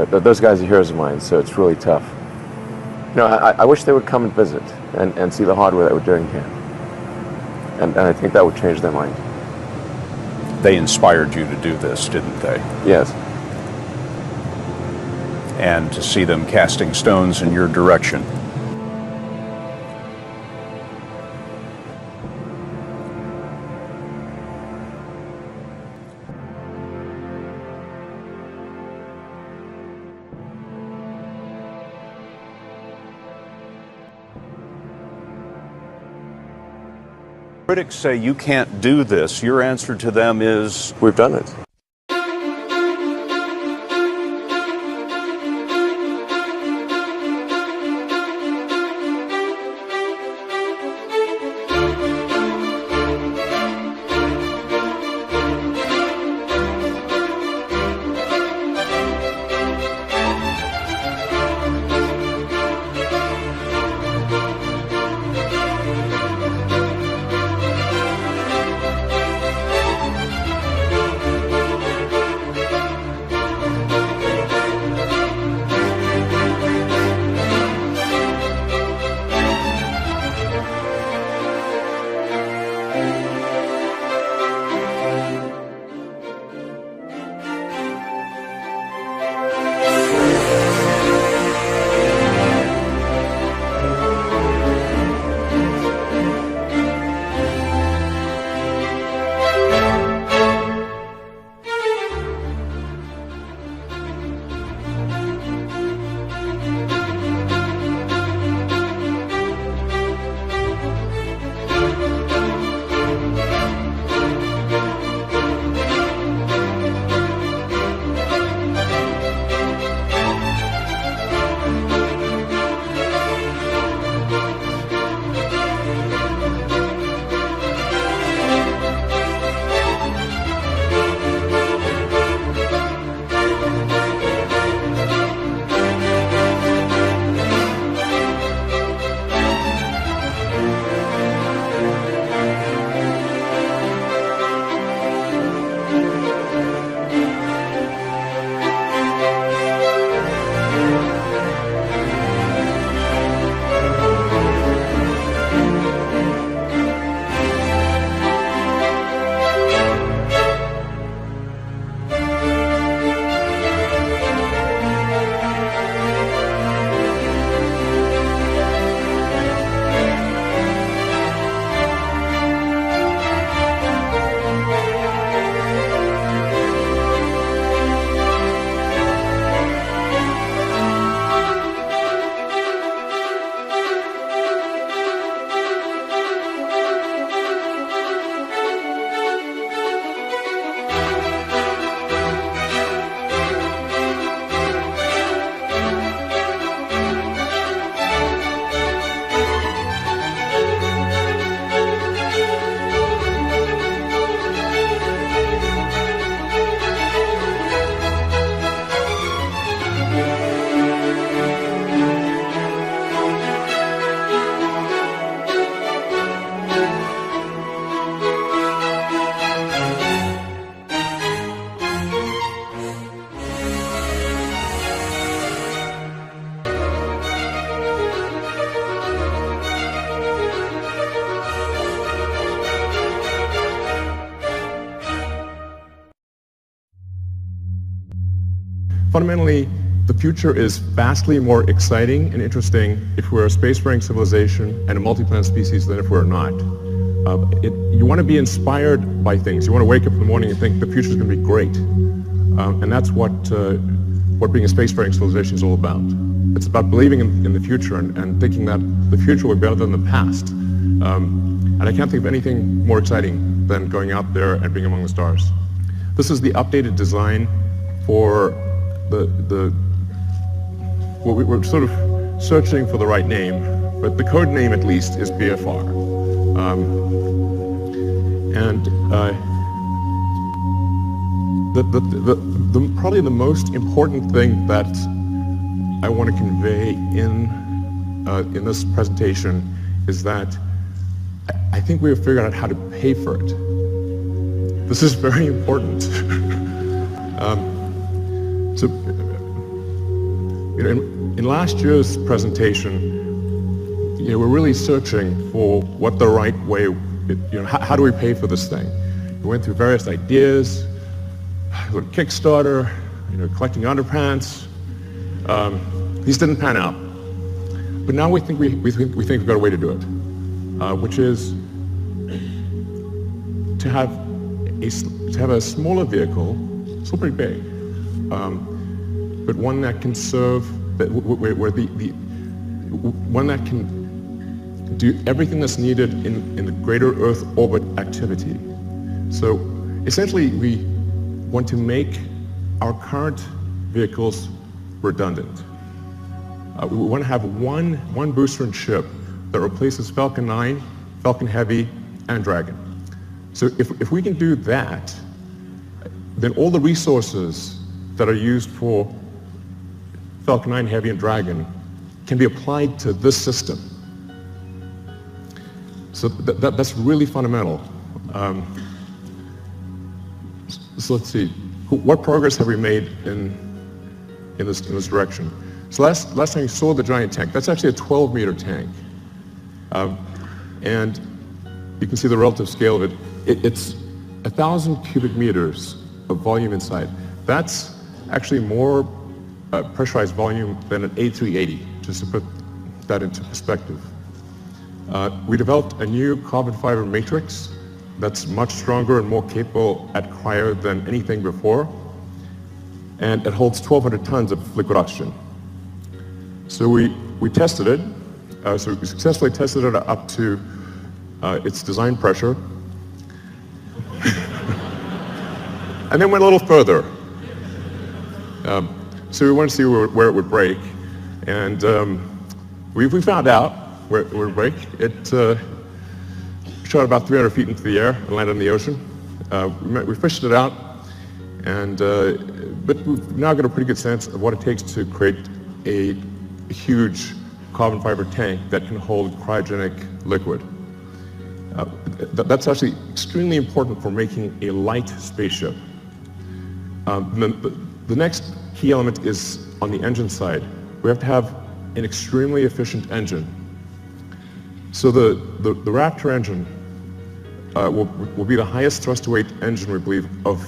those guys are heroes of mine, so it's really tough. I wish they would come and visit and see the hardware that we're doing here. And I think that would change their mind. They inspired you to do this, didn't they? Yes. And to see them casting stones in your direction. Critics say you can't do this. Your answer to them is, we've done it. Fundamentally, the future is vastly more exciting and interesting if we're a spacefaring civilization and a multi-planet species than if we're not. You want to be inspired by things. You want to wake up in the morning and think the future is going to be great. And that's what being a spacefaring civilization is all about. It's about believing in the future and thinking that the future will be better than the past. And I can't think of anything more exciting than going out there and being among the stars. This is the updated design for we're sort of searching for the right name, but the code name at least is BFR. Probably the most important thing that I want to convey in this presentation is that I think we have figured out how to pay for it. This is very important. So in last year's presentation, we're really searching for what the right way, how do we pay for this thing? We went through various ideas, Kickstarter, collecting underpants. These didn't pan out. But now we think we've got a way to do it, which is to have a smaller vehicle, still pretty big, but one that can serve, one that can do everything that's needed in the greater Earth orbit activity. So essentially, we want to make our current vehicles redundant. We want to have one booster and ship that replaces Falcon 9, Falcon Heavy, and Dragon. So if we can do that, then all the resources that are used for Falcon 9 Heavy and Dragon can be applied to this system. So that's really fundamental. So let's see, what progress have we made in this direction? So last time you saw the giant tank, that's actually a 12-meter tank. And you can see the relative scale of it. It's 1,000 cubic meters of volume inside. That's actually more pressurized volume than an A380, just to put that into perspective. We developed a new carbon fiber matrix that's much stronger and more capable at cryo than anything before, and it holds 1,200 tons of liquid oxygen. So we tested it, so we successfully tested it up to its design pressure, and then went a little further. So we wanted to see where it would break, and we found out where it would break. It shot about 300 feet into the air and landed in the ocean. We fished it out, and but we've now got a pretty good sense of what it takes to create a huge carbon fiber tank that can hold cryogenic liquid. That's actually extremely important for making a light spaceship. The next key element is on the engine side. We have to have an extremely efficient engine. So the Raptor engine will be the highest thrust-to-weight engine, we believe, of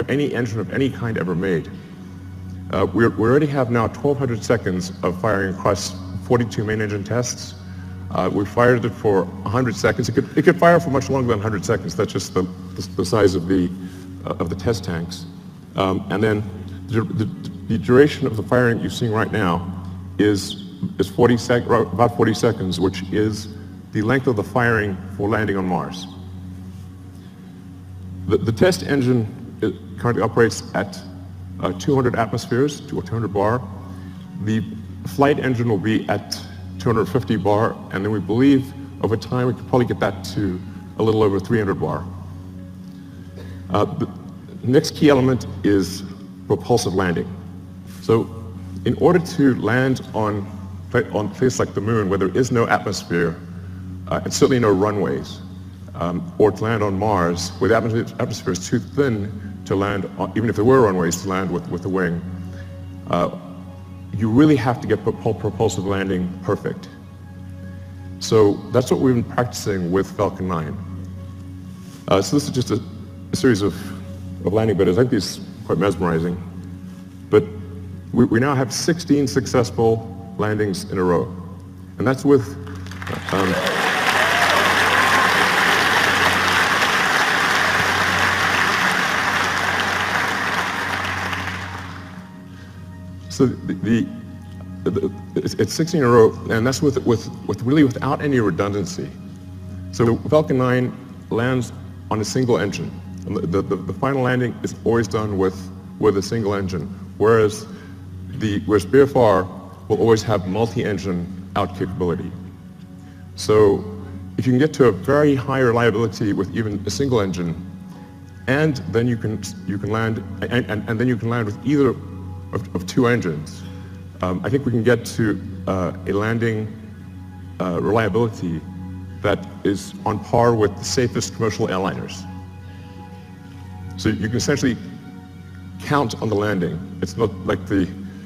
any engine of any kind ever made. We already have now 1,200 seconds of firing across 42 main engine tests. We fired it for 100 seconds. It could fire for much longer than 100 seconds. That's just the size of the test tanks. And then the duration of the firing you're seeing right now is about 40 seconds, which is the length of the firing for landing on Mars. The test engine currently operates at 200 atmospheres, or 200 bar. The flight engine will be at 250 bar, and then we believe over time we could probably get that to a little over 300 bar. The next key element is propulsive landing. So in order to land on a place like the moon where there is no atmosphere, and certainly no runways, or to land on Mars where the atmosphere is too thin to land on, even if there were runways to land with a wing, you really have to get propulsive landing perfect. So that's what we've been practicing with Falcon 9. So this is just a series of landing videos. I think these are quite mesmerizing. But we now have 16 successful landings in a row. And that's with so it's 16 in a row, and that's with really without any redundancy. So Falcon 9 lands on a single engine. And the final landing is always done with a single engine, whereas BFR will always have multi-engine out capability. So if you can get to a very high reliability with even a single engine, and then you can land and then you can land with either of two engines, I think we can get to a landing reliability that is on par with the safest commercial airliners. So you can essentially count on the landing. It's not like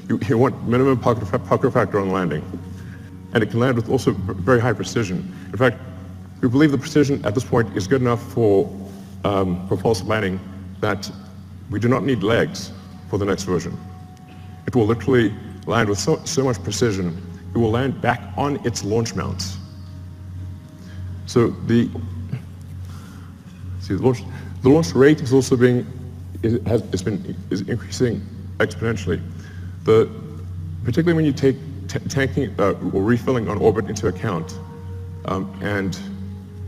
you want minimum pucker factor on landing. And it can land with also very high precision. In fact, we believe the precision at this point is good enough for false landing that we do not need legs for the next version. It will literally land with so much precision, it will land back on its launch mounts. So the launch rate is also is increasing exponentially. Particularly when you take tanking or refilling on orbit into account, and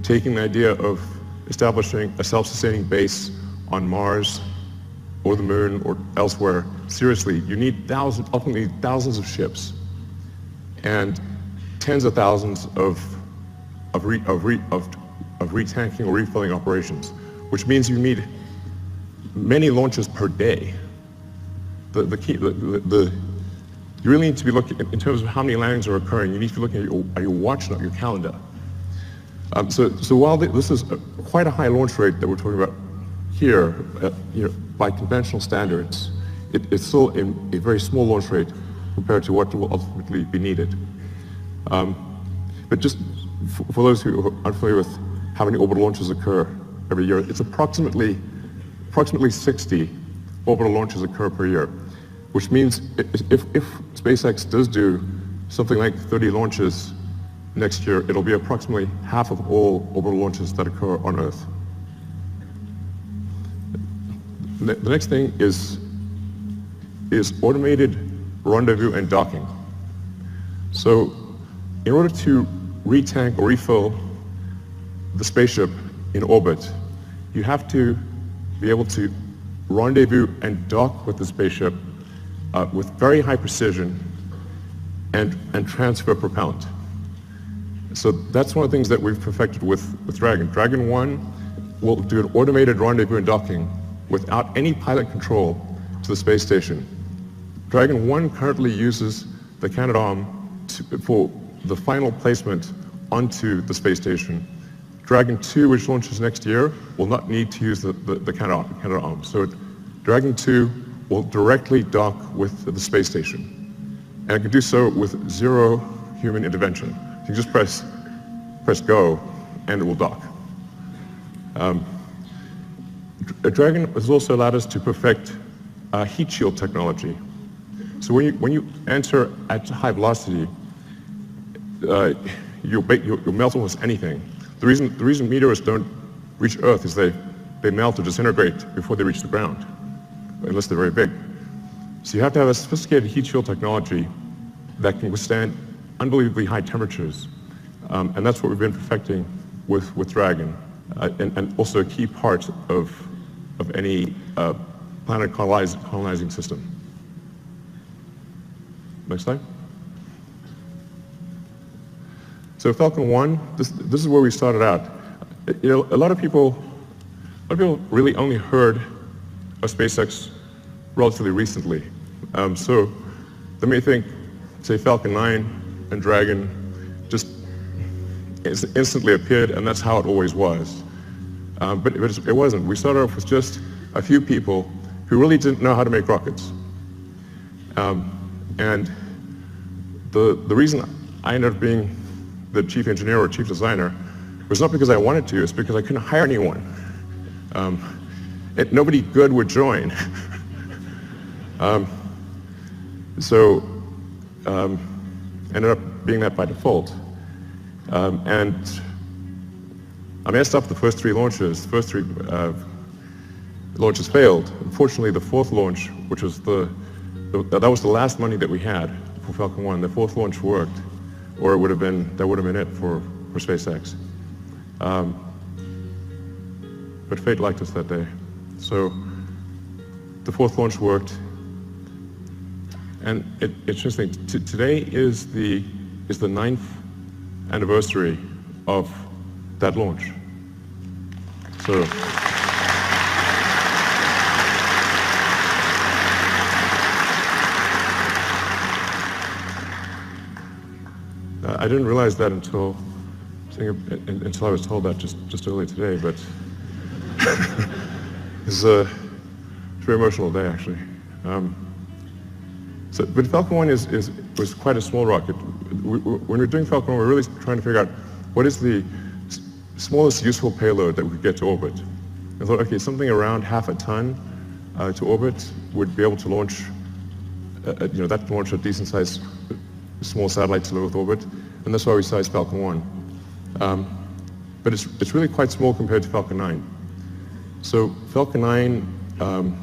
taking the idea of establishing a self-sustaining base on Mars or the Moon or elsewhere, seriously, you need ultimately thousands of ships and tens of thousands of retanking or refilling operations, which means you need many launches per day. You really need to be looking, in terms of how many landings are occurring, you need to be looking at your watch, not your calendar. So while this is quite a high launch rate that we're talking about here, by conventional standards, it's still a very small launch rate compared to what will ultimately be needed. But just for those who are unfamiliar with how many orbital launches occur every year, it's approximately 60 orbital launches occur per year, which means if SpaceX does do something like 30 launches next year, it'll be approximately half of all orbital launches that occur on Earth. The next thing is automated rendezvous and docking. So in order to retank or refill the spaceship in orbit, you have to be able to rendezvous and dock with the spaceship with very high precision and transfer propellant. So that's one of the things that we've perfected with Dragon. Dragon 1 will do an automated rendezvous and docking without any pilot control to the space station. Dragon 1 currently uses the Canadarm for the final placement onto the space station. Dragon 2, which launches next year, will not need to use the Canadarm. So Dragon 2 will directly dock with the space station. And it can do so with zero human intervention. You just press go and it will dock. Dragon has also allowed us to perfect heat shield technology. So when you enter at high velocity, you'll melt almost anything. The reason meteors don't reach Earth is they melt or disintegrate before they reach the ground, unless they're very big. So you have to have a sophisticated heat shield technology that can withstand unbelievably high temperatures, and that's what we've been perfecting with Dragon, and also a key part of any planet colonizing system. Next slide. So Falcon 1, this is where we started out. A lot of people really only heard of SpaceX relatively recently. So they may think, say, Falcon 9 and Dragon just instantly appeared, and that's how it always was. But it wasn't. We started off with just a few people who really didn't know how to make rockets. And the reason I ended up being the chief engineer or chief designer was not because I wanted to, it's because I couldn't hire anyone. Nobody good would join. So ended up being that by default. And I messed up the first three launches. The first three launches failed. Unfortunately, the fourth launch, which was that was the last money that we had for Falcon 1. The fourth launch worked, or that would have been it for SpaceX. But fate liked us that day. So the fourth launch worked, and it's interesting. Today is the 9th anniversary of that launch. So. I didn't realize that until I was told that just earlier today, but it's a very emotional day, actually. But Falcon 1 was quite a small rocket. When we're doing Falcon 1, we're really trying to figure out what is the smallest useful payload that we could get to orbit. I thought, okay, something around half a ton to orbit would be able to launch, that can launch a decent-sized small satellite to low Earth orbit, and that's why we sized Falcon 1. But it's really quite small compared to Falcon 9. So Falcon 9,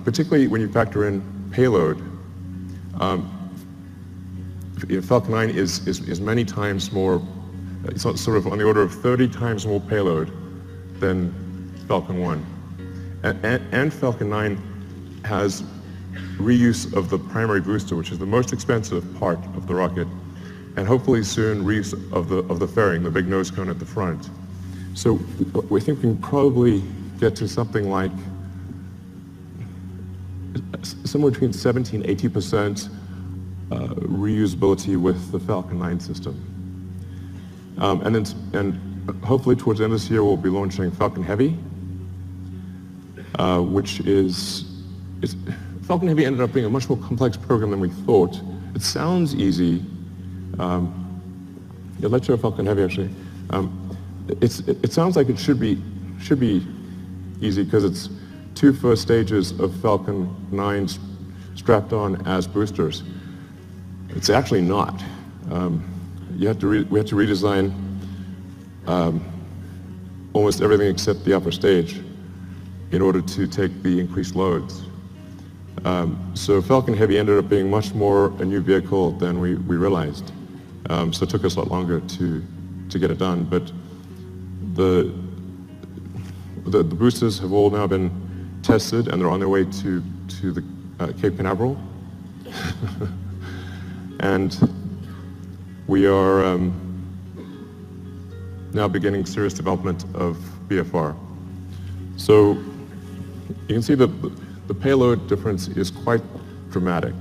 particularly when you factor in payload, Falcon 9 is many times more, it's sort of on the order of 30 times more payload than Falcon 1. And Falcon 9 has reuse of the primary booster, which is the most expensive part of the rocket, and hopefully soon reuse of the fairing, the big nose cone at the front. So we think we can probably get to something like somewhere between 70 and 80% reusability with the Falcon 9 system. And hopefully towards the end of this year we'll be launching Falcon Heavy, which Falcon Heavy ended up being a much more complex program than we thought. It sounds easy. Let's show Falcon Heavy actually. It sounds like it should be easy because it's 2 first stages of Falcon 9 strapped on as boosters. It's actually not. We had to redesign almost everything except the upper stage in order to take the increased loads. So Falcon Heavy ended up being much more a new vehicle than we realized. So it took us a lot longer to get it done. But the boosters have all now been tested and they're on their way to the Cape Canaveral. And we are now beginning serious development of BFR. So you can see that the payload difference is quite dramatic.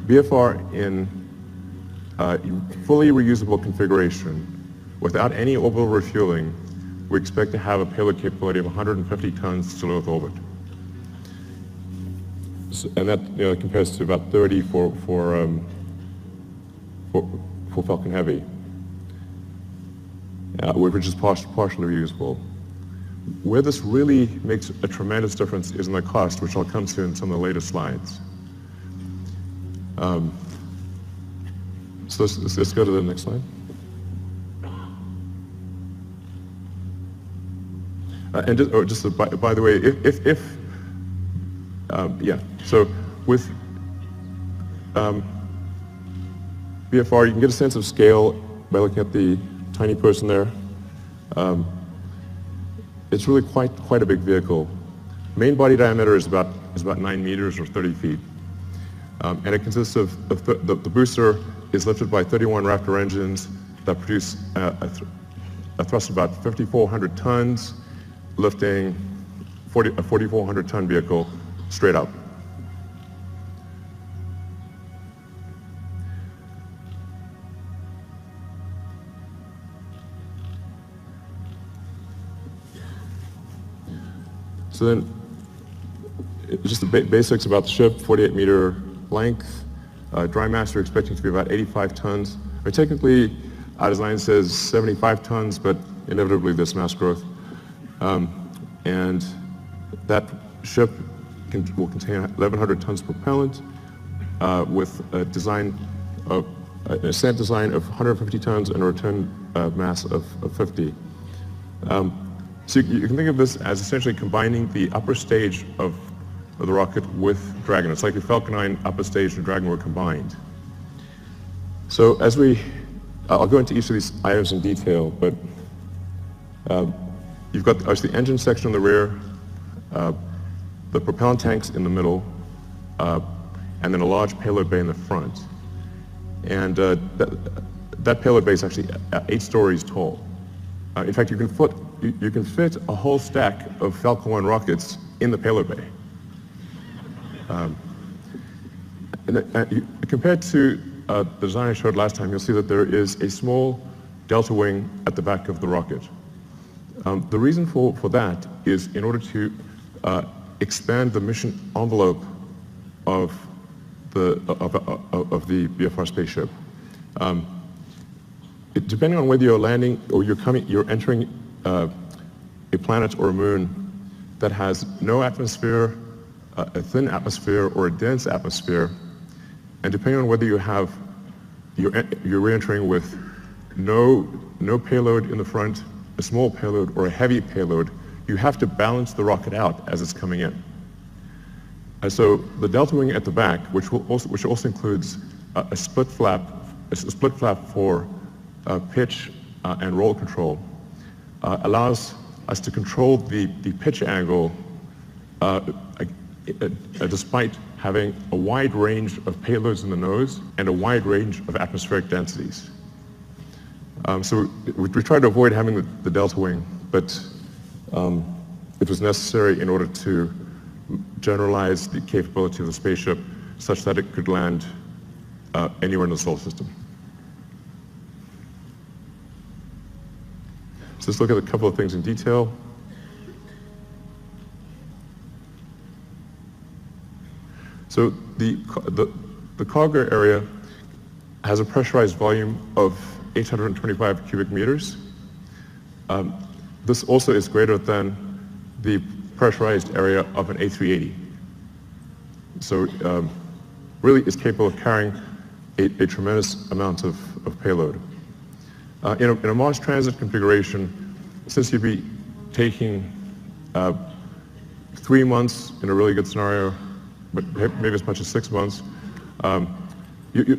BFR in fully reusable configuration, without any orbital refueling, we expect to have a payload capability of 150 tons to low Earth orbit. So, and that compares to about 30 for Falcon Heavy, which is partially reusable. Where this really makes a tremendous difference is in the cost, which I'll come to in some of the later slides. So let's go to the next slide. And by the way, so with BFR, you can get a sense of scale by looking at the tiny person there. It's really quite a big vehicle. Main body diameter is about 9 meters or 30 feet. And it consists of, the booster is lifted by 31 Raptor engines that produce a thrust of about 5,400 tons, lifting a 4,400 ton vehicle straight up. So then, just the basics about the ship: 48-meter length, dry mass we're expecting to be about 85 tons. Or technically, our design says 75 tons, but inevitably there's mass growth. And that ship will contain 1,100 tons propellant with a ascent design of 150 tons and a return mass of 50. So you can think of this as essentially combining the upper stage of the rocket with Dragon. It's like the Falcon 9 upper stage and Dragon were combined. So I'll go into each of these items in detail, but you've got the engine section in the rear, the propellant tanks in the middle, and then a large payload bay in the front. And that payload bay is actually 8 stories tall. In fact, you can fit a whole stack of Falcon 1 rockets in the payload bay. Compared to the design I showed last time, you'll see that there is a small delta wing at the back of the rocket. The reason for that is in order to expand the mission envelope of the BFR spaceship. Depending on whether you're landing or you're entering a planet or a moon that has no atmosphere, a thin atmosphere, or a dense atmosphere, and depending on whether you're re-entering with no payload in the front, a small payload, or a heavy payload, you have to balance the rocket out as it's coming in. And so the delta wing at the back, which also includes a split flap for pitch and roll control, allows us to control the pitch angle despite having a wide range of payloads in the nose and a wide range of atmospheric densities. So we tried to avoid having the delta wing, but it was necessary in order to generalize the capability of the spaceship such that it could land anywhere in the solar system. So let's look at a couple of things in detail. So the cargo area has a pressurized volume of 825 cubic meters. This also is greater than the pressurized area of an A380. So really is capable of carrying a tremendous amount of payload. In a Mars transit configuration, since you'd be taking 3 months in a really good scenario, but maybe as much as 6 months,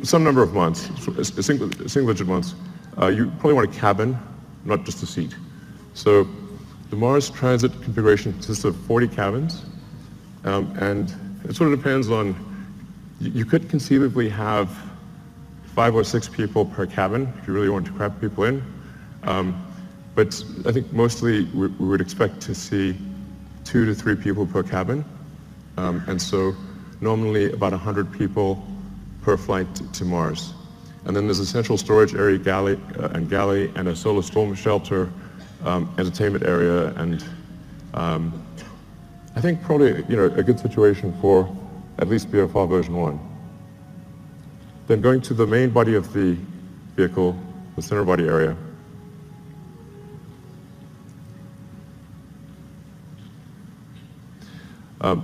some number of months, single-digit months, you probably want a cabin, not just a seat. So the Mars transit configuration consists of 40 cabins, and it sort of depends on, you could conceivably have 5 or 6 people per cabin if you really want to cram people in. But I think mostly we would expect to see 2 to 3 people per cabin. And so normally about 100 people per flight to Mars. And then there's a central storage area, galley, and a solar storm shelter, entertainment area, and I think probably a good situation for at least BFR version 1. Then going to the main body of the vehicle, the center body area.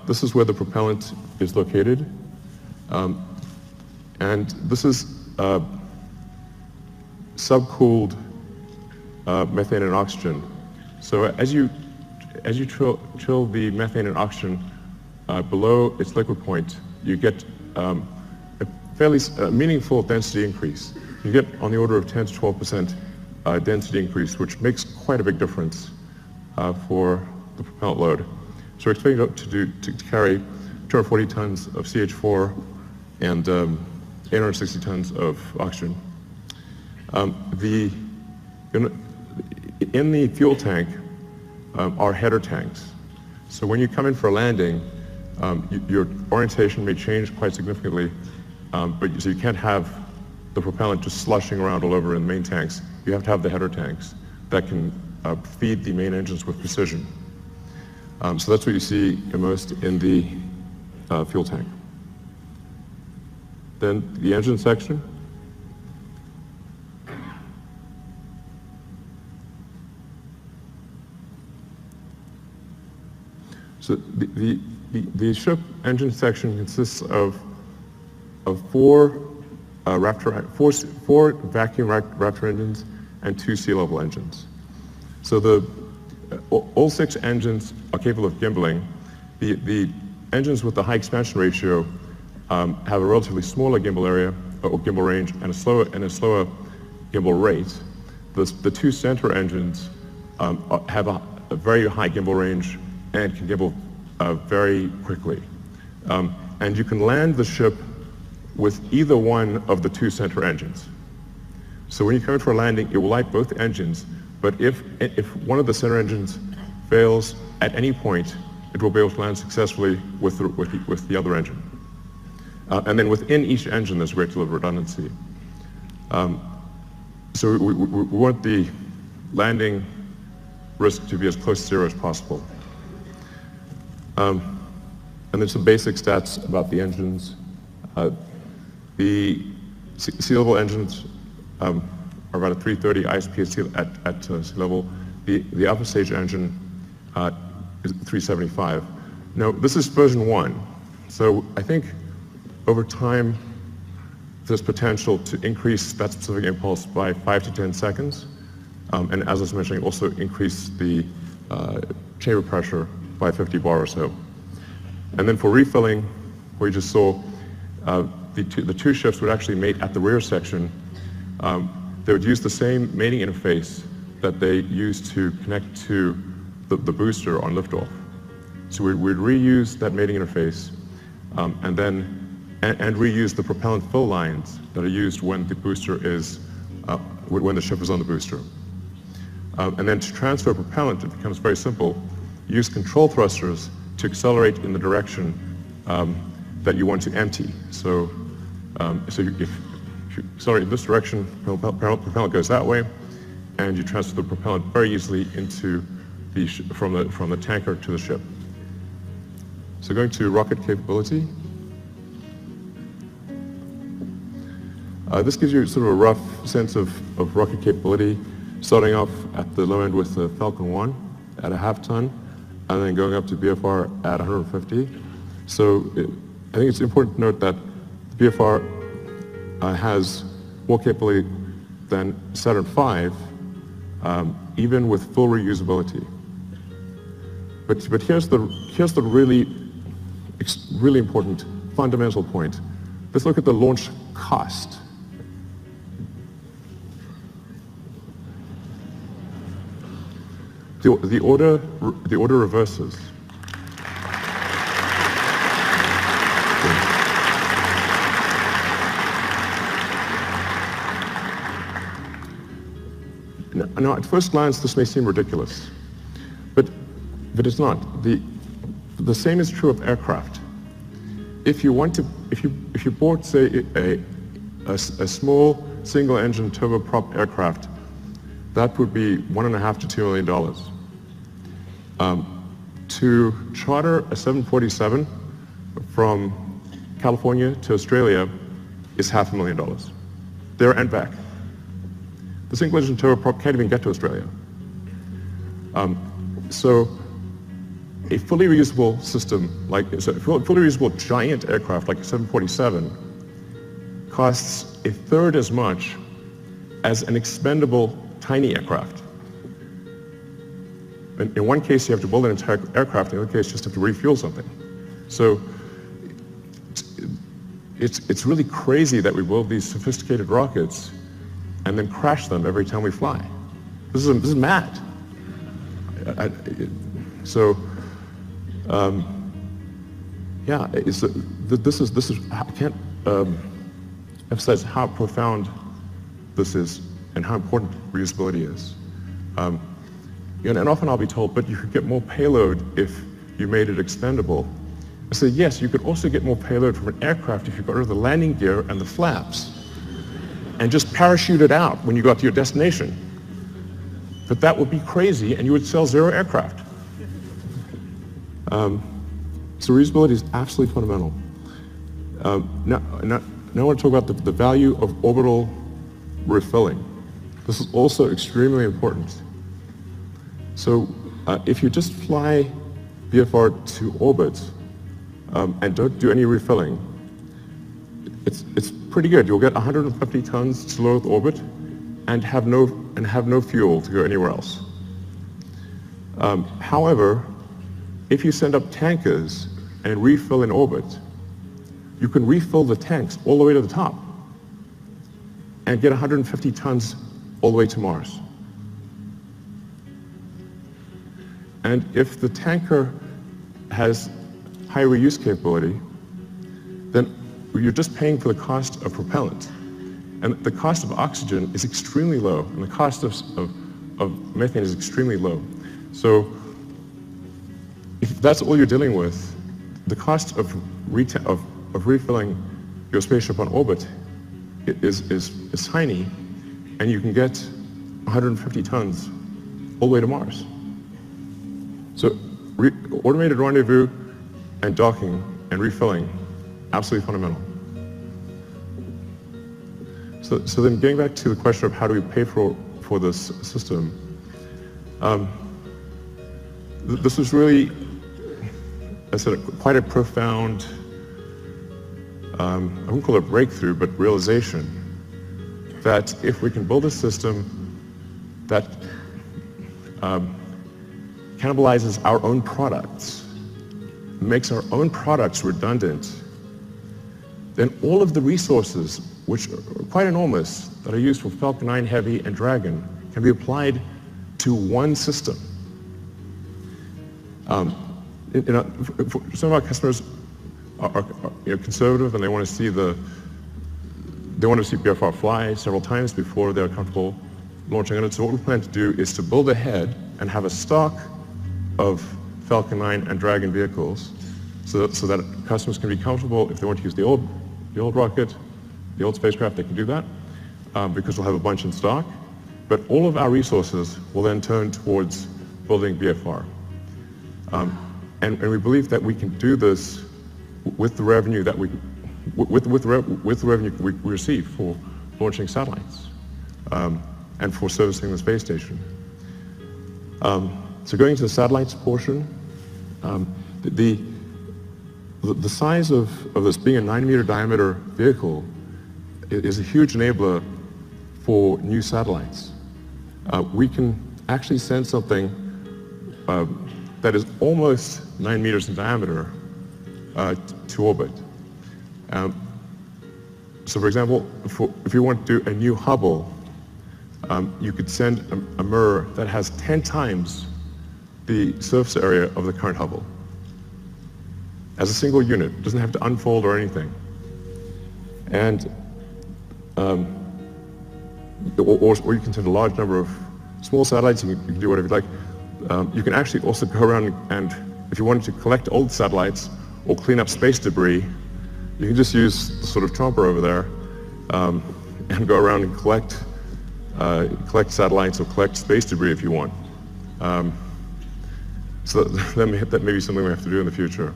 This is where the propellant is located. And this is subcooled methane and oxygen. So as you chill the methane and oxygen below its liquid point, you get a fairly meaningful density increase. You get on the order of 10 to 12% density increase, which makes quite a big difference for the propellant load. So we're expecting to carry 240 tons of CH4 and 860 tons of oxygen. In the fuel tank are header tanks. So when you come in for a landing, your orientation may change quite significantly, so you can't have the propellant just slushing around all over in the main tanks. You have to have the header tanks that can feed the main engines with precision. So that's what you see immersed in the fuel tank. Then the engine section. So the ship engine section consists of four vacuum Raptor engines and 2 sea-level engines. So all 6 engines are capable of gimbaling. The engines with the high expansion ratio have a relatively smaller gimbal area or gimbal range and a slower gimbal rate. The 2 center engines have a very high gimbal range and can gimbal very quickly. And you can land the ship with either one of the 2 center engines. So when you come in for a landing, it will light both engines, but if one of the center engines fails at any point, it will be able to land successfully with the other engine. And then within each engine, there's a great deal of redundancy. So we want the landing risk to be as close to zero as possible. And then some basic stats about the engines. The sea level engines are about a 330 ISP at sea level. The upper stage engine is 375. Now, this is version 1. So I think over time, there's potential to increase that specific impulse by 5 to 10 seconds. And as I was mentioning, also increase the chamber pressure by 50 bar or so. And then for refilling, where you just saw the two shifts would actually mate at the rear section. They would use the same mating interface that they used to connect to the booster on liftoff. So we'd reuse that mating interface and reuse the propellant fill lines that are used when the booster is, when the ship is on the booster. And then to transfer propellant, it becomes very simple. Use control thrusters to accelerate in the direction that you want to empty. So, if you accelerate in this direction, propellant goes that way, and you transfer the propellant very easily into from the tanker to the ship. So going to rocket capability. This gives you sort of a rough sense of rocket capability, starting off at the low end with the Falcon 1 at a half ton, and then going up to BFR at 150. So I think it's important to note that the BFR has more capability than Saturn V, even with full reusability. But here's the really important fundamental point. Let's look at the launch cost. The order reverses. Now, at first glance, this may seem ridiculous, but it's not. The same is true of aircraft. If you bought, say, a small single-engine turboprop aircraft, that would be $1.5 to $2 million. To charter a 747 from California to Australia is $500,000, there and back. The single-engine turboprop can't even get to Australia. So a fully reusable system, a fully reusable giant aircraft like a 747 costs a third as much as an expendable tiny aircraft. In one case, you have to build an entire aircraft. In the other case, you just have to refuel something. So it's really crazy that we build these sophisticated rockets and then crash them every time we fly. This is mad. I can't emphasize how profound this is and how important reusability is. And often I'll be told, but you could get more payload if you made it expendable. I say, yes, you could also get more payload from an aircraft if you got rid of the landing gear and the flaps and just parachute it out when you got to your destination. But that would be crazy, and you would sell 0 aircraft. So reusability is absolutely fundamental. Now I want to talk about the value of orbital refilling. This is also extremely important. So if you just fly BFR to orbit and don't do any refilling, it's pretty good. You'll get 150 tons to low Earth orbit and have no fuel to go anywhere else. However, if you send up tankers and refill in orbit, you can refill the tanks all the way to the top and get 150 tons all the way to Mars. And if the tanker has high reuse capability, then you're just paying for the cost of propellant. And the cost of oxygen is extremely low, and the cost of methane is extremely low. So if that's all you're dealing with, the cost of refilling your spaceship on orbit is tiny, and you can get 150 tons all the way to Mars. So automated rendezvous and docking and refilling, absolutely fundamental. So then getting back to the question of how do we pay for this system, this was really, I said, quite a profound, I wouldn't call it breakthrough, but realization that if we can build a system that cannibalizes our own products, makes our own products redundant, then all of the resources, which are quite enormous, that are used for Falcon 9 Heavy and Dragon, can be applied to one system. Some of our customers are conservative, and they want to see BFR fly several times before they're comfortable launching on it. So what we plan to do is to build ahead and have a stock of Falcon 9 and Dragon vehicles, so that customers can be comfortable. If they want to use the old rocket, the old spacecraft, they can do that, because we'll have a bunch in stock. But all of our resources will then turn towards building BFR. And we believe that we can do this with the revenue that we receive for launching satellites, and for servicing the space station. So going to the satellites portion, the size of this being a 9-meter diameter vehicle is a huge enabler for new satellites. We can actually send something that is almost 9 meters in diameter to orbit. So for example, if you want to do a new Hubble, you could send a mirror that has 10 times the surface area of the current Hubble as a single unit. It doesn't have to unfold or anything. And or you can send a large number of small satellites. You can do whatever you like. You can actually also go around, and if you wanted to collect old satellites or clean up space debris, you can just use the sort of chomper over there, and go around and collect satellites or collect space debris if you want. So that may be something we have to do in the future.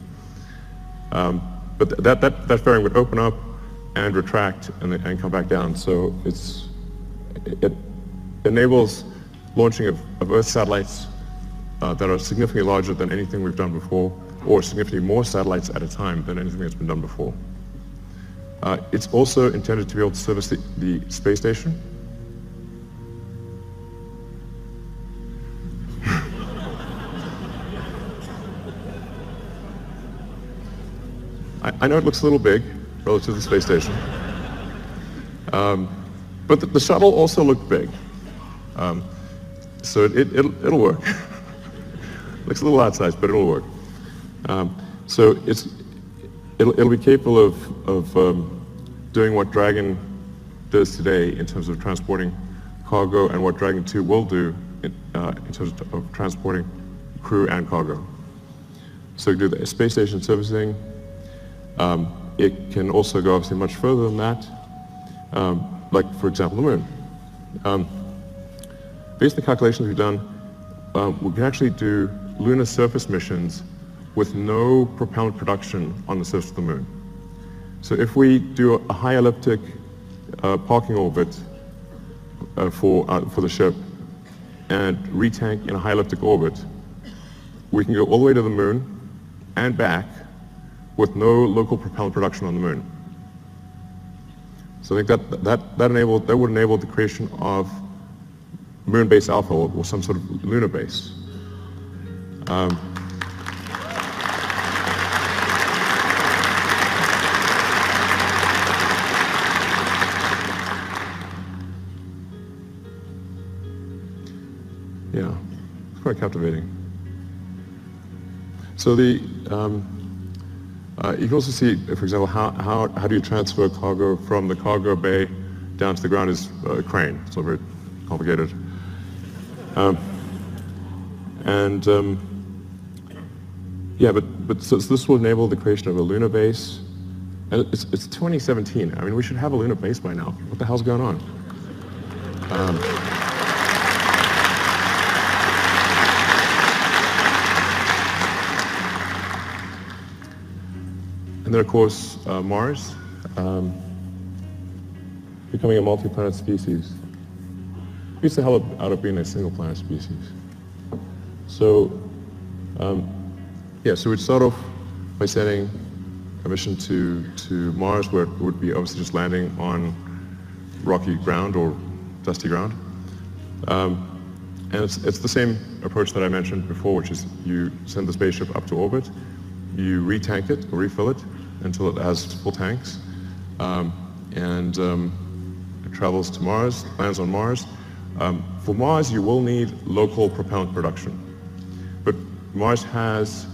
But that fairing would open up and retract and come back down. So it enables launching of Earth satellites that are significantly larger than anything we've done before, or significantly more satellites at a time than anything that's been done before. It's also intended to be able to service the space station. I know it looks a little big relative to the space station, but the shuttle also looked big, so it'll work. Looks a little outsized, but it'll work. So it'll be capable of doing what Dragon does today in terms of transporting cargo, and what Dragon 2 will do in terms of transporting crew and cargo. So do the space station servicing. It can also go obviously much further than that, like for example the moon. Based on the calculations we've done, we can actually do lunar surface missions with no propellant production on the surface of the moon. So if we do a high elliptic parking orbit for the ship and retank in a high elliptic orbit, we can go all the way to the moon and back with no local propellant production on the moon. So I think that would enable the creation of Moon Base Alpha, or some sort of lunar base. Yeah, it's quite captivating. So you can also see, for example, how do you transfer cargo from the cargo bay down to the ground is a crane. It's not very complicated. Yeah, but so this will enable the creation of a lunar base. And it's 2017. I mean, we should have a lunar base by now. What the hell's going on? And then, of course, Mars, becoming a multi-planet species, beats the hell out of being a single-planet species. So, so we'd start off by sending a mission to Mars, where it would be obviously just landing on rocky ground or dusty ground. And it's the same approach that I mentioned before, which is you send the spaceship up to orbit, you retank it or refill it until it has full tanks, and it travels to Mars, lands on Mars. For Mars, you will need local propellant production, but Mars has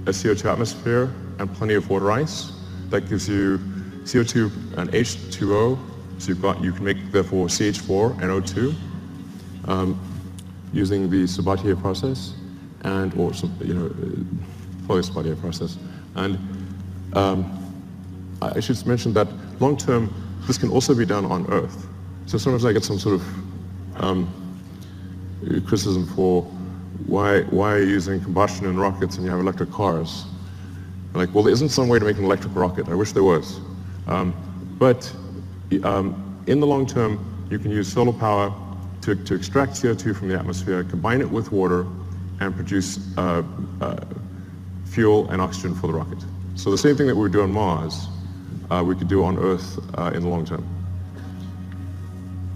a CO2 atmosphere and plenty of water ice that gives you CO2 and H2O. So you can make therefore CH4 and O2 using the Sabatier process or Foley-Sabatier process. And I should mention that long term, this can also be done on Earth. So sometimes I get some sort of criticism for why are you using combustion in rockets and you have electric cars? Like, well, there isn't some way to make an electric rocket. I wish there was. But in the long term, you can use solar power to extract CO2 from the atmosphere, combine it with water, and produce fuel and oxygen for the rocket. So the same thing that we would do on Mars, we could do on Earth in the long term.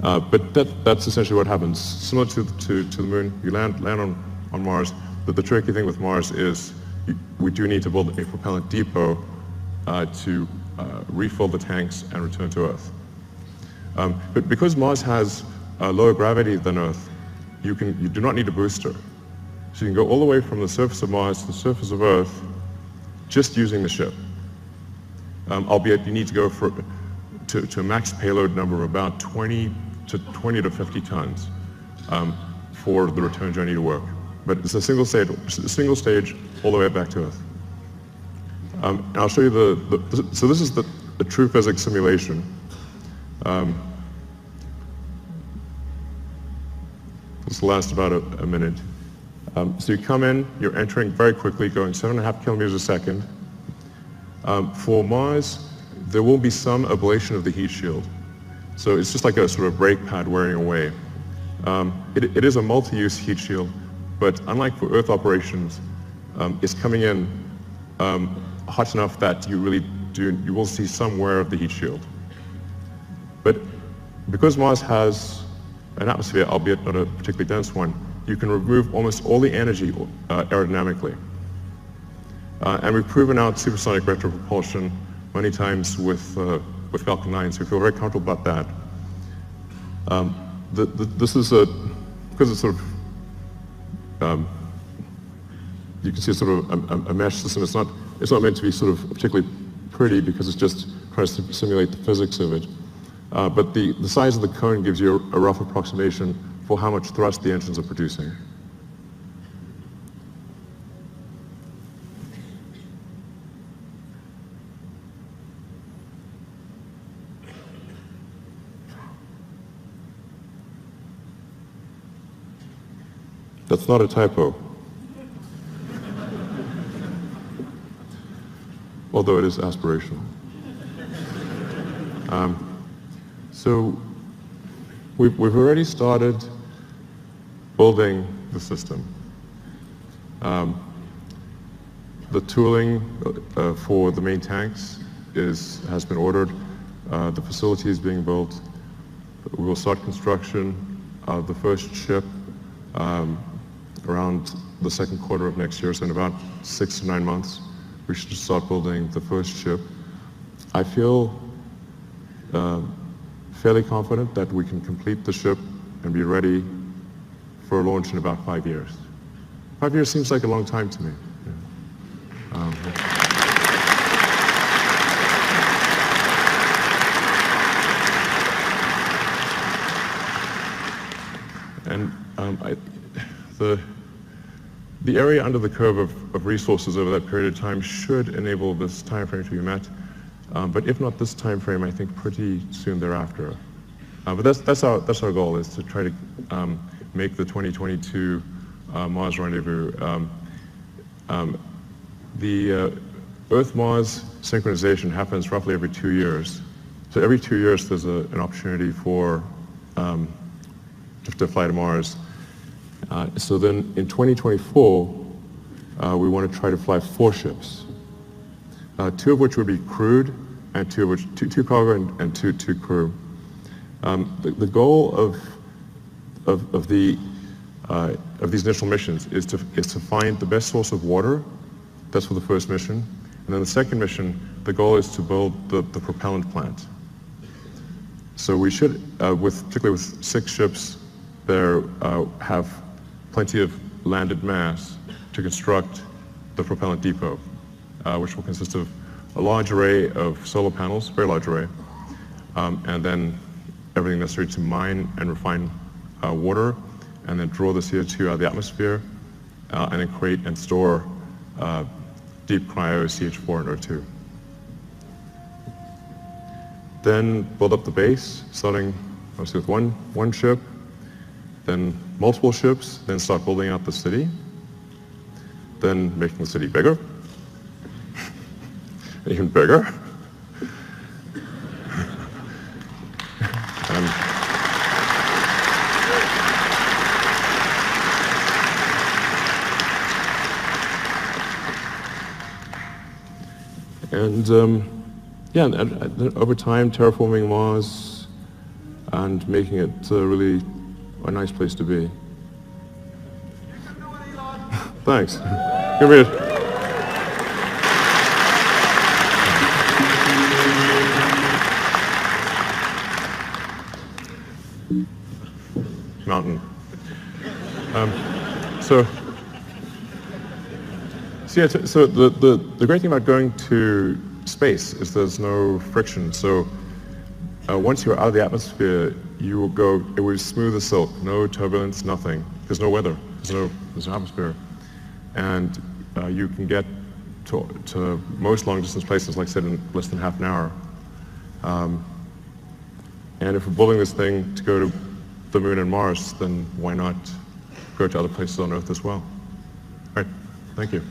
But that's essentially what happens. Similar to the moon, you land on Mars. But the tricky thing with Mars is we do need to build a propellant depot to refill the tanks and return to Earth. But because Mars has lower gravity than Earth, you do not need a booster. So you can go all the way from the surface of Mars to the surface of Earth just using the ship. Albeit you need to go to a max payload number of about 20 to 50 tons for the return journey to work. But it's a single stage all the way back to Earth. And I'll show you so this is the true physics simulation. This will last about a minute. So you come in, you're entering very quickly, going 7.5 kilometers a second. For Mars, there will be some ablation of the heat shield. So it's just like a sort of brake pad wearing away. It is a multi-use heat shield, but unlike for Earth operations, it's coming in hot enough that you will see some wear of the heat shield. But because Mars has an atmosphere, albeit not a particularly dense one, you can remove almost all the energy aerodynamically. And we've proven out supersonic retropropulsion many times with Falcon 9, so we feel very comfortable about that. This is because it's sort of, you can see it's sort of a mesh system. It's not meant to be sort of particularly pretty because it's just trying to simulate the physics of it. But the size of the cone gives you a rough approximation for how much thrust the engines are producing. That's not a typo. Although it is aspirational. So we've already started building the system. The tooling for the main tanks has been ordered. The facility is being built. We will start construction of the first ship around the second quarter of next year, so in about 6 to 9 months, we should start building the first ship. I feel fairly confident that we can complete the ship and be ready for a launch in about 5 years. 5 years seems like a long time to me. The area under the curve of resources over that period of time should enable this time frame to be met. But if not this time frame, I think pretty soon thereafter. But that's our goal, is to try to make the 2022 Mars rendezvous. Earth-Mars synchronization happens roughly every 2 years. So every 2 years there's an opportunity for to fly to Mars. So then in 2024, we want to try to fly 4 ships, 2 of which would be crewed, and 2 of which, two cargo and two crew. The goal of these initial missions is to find the best source of water. That's for the first mission. And then the second mission, the goal is to build the propellant plant. So we should, particularly with 6 ships, there have plenty of landed mass to construct the propellant depot, which will consist of a large array of solar panels, very large array, and then everything necessary to mine and refine water, and then draw the CO2 out of the atmosphere, and then create and store deep cryo CH4 and O2. Then build up the base, starting obviously with one ship, then multiple ships, then start building out the city, then making the city bigger, even bigger. And over time, terraforming Mars and making it really a nice place to be. Thanks. Give me a... Mountain. So the great thing about going to space is there's no friction. So once you're out of the atmosphere, you will go, it will be smooth as silk, no turbulence, nothing. There's no weather, there's no atmosphere. And you can get to most long distance places, like I said, in less than half an hour. And if we're building this thing to go to the Moon and Mars, then why not go to other places on Earth as well? All right, thank you.